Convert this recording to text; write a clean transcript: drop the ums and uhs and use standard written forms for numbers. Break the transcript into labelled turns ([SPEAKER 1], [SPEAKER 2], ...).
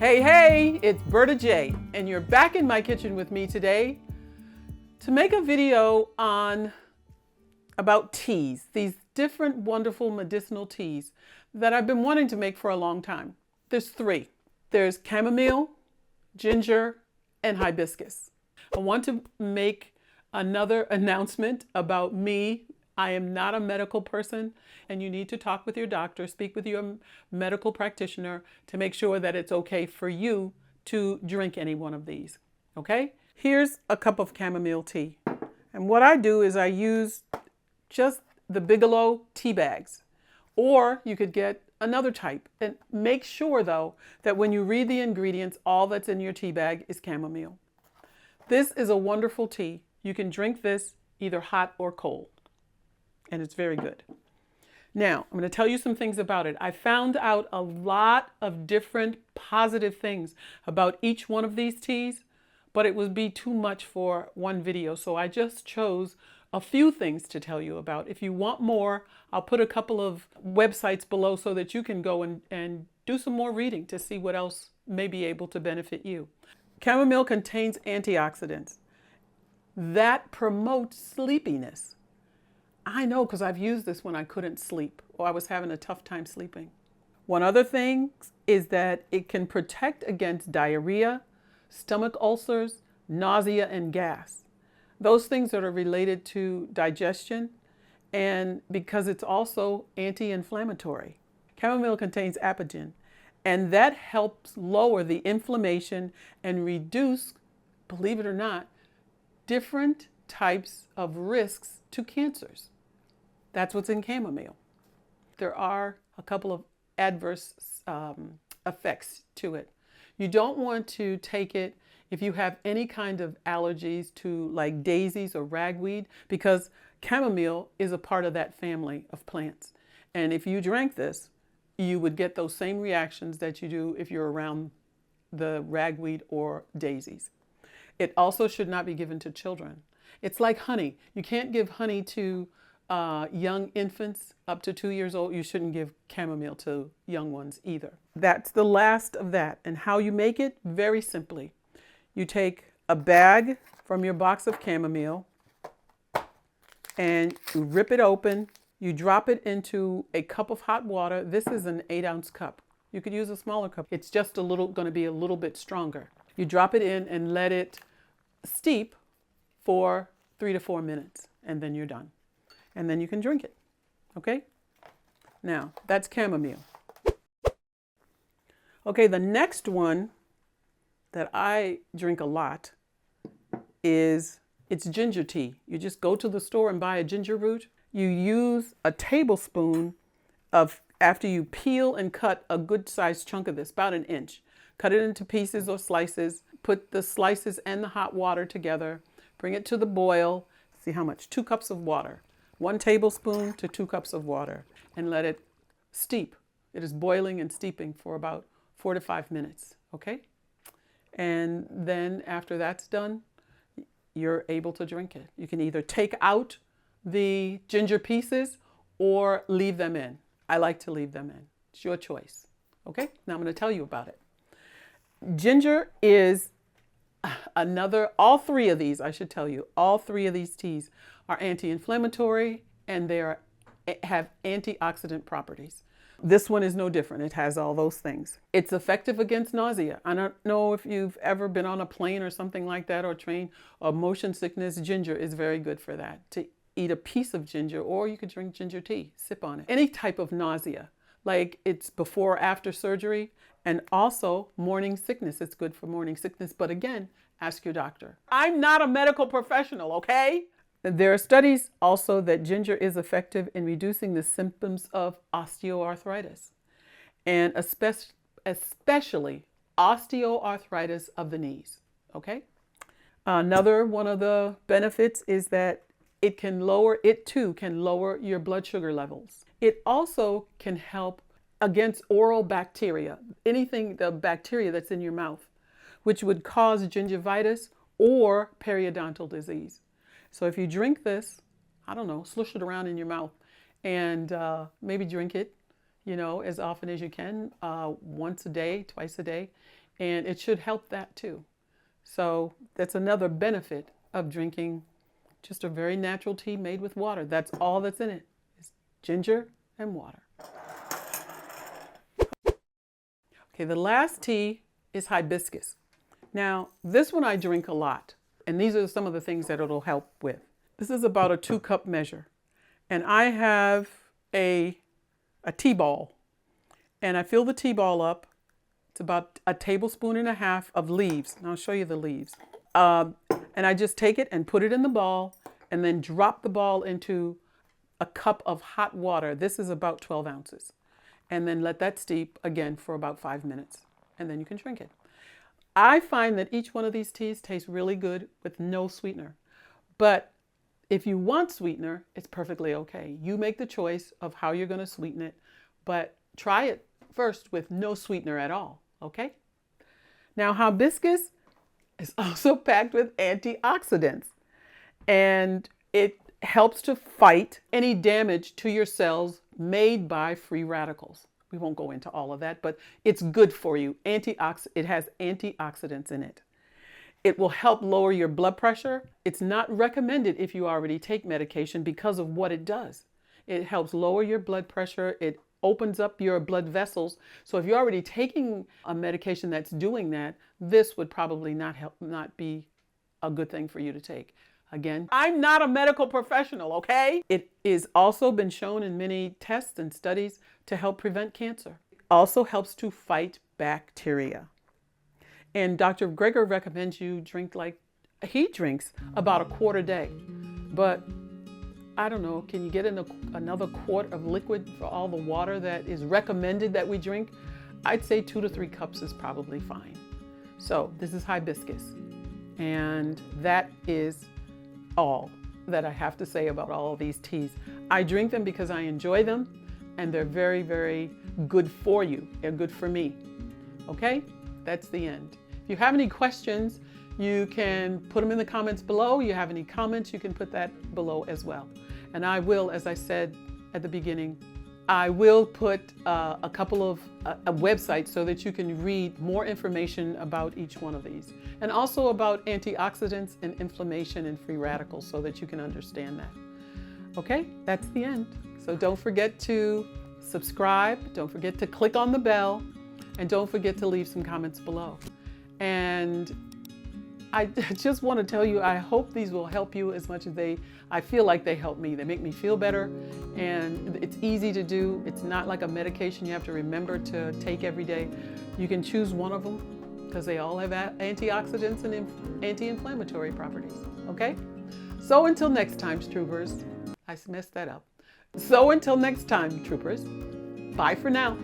[SPEAKER 1] Hey, it's Berta J, and you're back in my kitchen with me today to make a video about teas, these different wonderful medicinal teas that I've been wanting to make for a long time. There's three. There's chamomile, ginger, and hibiscus. I want to make another announcement about me. I am not a medical person, and you need to talk with your doctor, speak with your medical practitioner to make sure that it's okay for you to drink any one of these, okay? Here's a cup of chamomile tea. And what I do is I use just the Bigelow tea bags, or you could get another type. And make sure, though, that when you read the ingredients, all that's in your tea bag is chamomile. This is a wonderful tea. You can drink this either hot or cold, and it's very good. Now, I'm going to tell you some things about it. I found out a lot of different positive things about each one of these teas, but it would be too much for one video, so I just chose a few things to tell you about. If you want more, I'll put a couple of websites below so that you can go and do some more reading to see what else may be able to benefit you. Chamomile contains antioxidants that promote sleepiness. I know, because I've used this when I couldn't sleep or I was having a tough time sleeping. One other thing is that it can protect against diarrhea, stomach ulcers, nausea, and gas. Those things that are related to digestion, and because it's also anti-inflammatory. Chamomile contains apigenin, and that helps lower the inflammation and reduce, believe it or not, different types of risks to cancers. That's what's in chamomile. There are a couple of adverse effects to it. You don't want to take it if you have any kind of allergies to like daisies or ragweed, because chamomile is a part of that family of plants. And if you drank this, you would get those same reactions that you do if you're around the ragweed or daisies. It also should not be given to children. It's like honey. You can't give honey to young infants up to 2 years old. You shouldn't give chamomile to young ones either. That's the last of that. And how you make it? Very simply. You take a bag from your box of chamomile and you rip it open. You drop it into a cup of hot water. This is an 8-ounce cup. You could use a smaller cup. It's just going to be a little bit stronger. You drop it in and let it steep for 3 to 4 minutes, and then you're done. And then you can drink it, okay? Now, that's chamomile. Okay, the next one that I drink a lot it's ginger tea. You just go to the store and buy a ginger root. You use a tablespoon after you peel and cut a good sized chunk of this, about an inch. Cut it into pieces or slices. Put the slices and the hot water together. Bring it to the boil. See how much? 2 cups of water. 1 tablespoon to 2 cups of water. And let it steep. It is boiling and steeping for about 4 to 5 minutes. Okay? And then after that's done, you're able to drink it. You can either take out the ginger pieces or leave them in. I like to leave them in. It's your choice. Okay? Now I'm going to tell you about it. Ginger is all three of these, I should tell you, all three of these teas are anti-inflammatory and they have antioxidant properties. This one is no different. It has all those things. It's effective against nausea. I don't know if you've ever been on a plane or something like that, or train, or motion sickness. Ginger is very good for that. To eat a piece of ginger, or you could drink ginger tea, sip on it. Any type of nausea, like it's before or after surgery, and also morning sickness. It's good for morning sickness, but again, ask your doctor. I'm not a medical professional, okay? There are studies also that ginger is effective in reducing the symptoms of osteoarthritis, and especially osteoarthritis of the knees, okay? Another one of the benefits is that it too can lower your blood sugar levels. It also can help against oral bacteria, the bacteria that's in your mouth, which would cause gingivitis or periodontal disease. So if you drink this, I don't know, slush it around in your mouth and maybe drink it, as often as you can, once a day, twice a day. and it should help that too. So that's another benefit of drinking just a very natural tea made with water. That's all that's in it, is ginger and water. Okay, the last tea is hibiscus. Now, this one I drink a lot, and these are some of the things that it'll help with. This is about a 2-cup measure, and I have a tea ball, and I fill the tea ball up. It's about 1.5 tablespoons of leaves, and I'll show you the leaves. And I just take it and put it in the ball, and then drop the ball into a cup of hot water. This is about 12 ounces. And then let that steep again for about 5 minutes, and then you can drink it. I find that each one of these teas tastes really good with no sweetener. But if you want sweetener, it's perfectly okay. You make the choice of how you're going to sweeten it, but try it first with no sweetener at all, okay? Now, hibiscus is also packed with antioxidants, and it helps to fight any damage to your cells made by free radicals. We won't go into all of that, but it's good for you. It has antioxidants in it. It will help lower your blood pressure. It's not recommended if you already take medication because of what it does. It helps lower your blood pressure. It opens up your blood vessels. So if you're already taking a medication that's doing that, this would probably not be a good thing for you to take. Again, I'm not a medical professional, okay? It is also been shown in many tests and studies to help prevent cancer. It also helps to fight bacteria. And Dr. Greger recommends you drink like he drinks about 1/4 a day. But I don't know, can you get in another quart of liquid for all the water that is recommended that we drink? I'd say 2 to 3 cups is probably fine. So this is hibiscus. And that is all that I have to say about all of these teas. I drink them because I enjoy them, and they're very, very good for you. They're good for me. Okay? That's the end. If you have any questions, you can put them in the comments below. You have any comments, you can put that below as well. And I will, as I said at the beginning, I will put a couple of websites so that you can read more information about each one of these. And also about antioxidants and inflammation and free radicals so that you can understand that. Okay, that's the end. So don't forget to subscribe, don't forget to click on the bell, and don't forget to leave some comments below. And I just want to tell you, I hope these will help you as much as I feel like they help me. They make me feel better, and it's easy to do. It's not like a medication you have to remember to take every day. You can choose one of them because they all have antioxidants and anti-inflammatory properties, okay? So until next time, troopers. I messed that up. So until next time, troopers. Bye for now.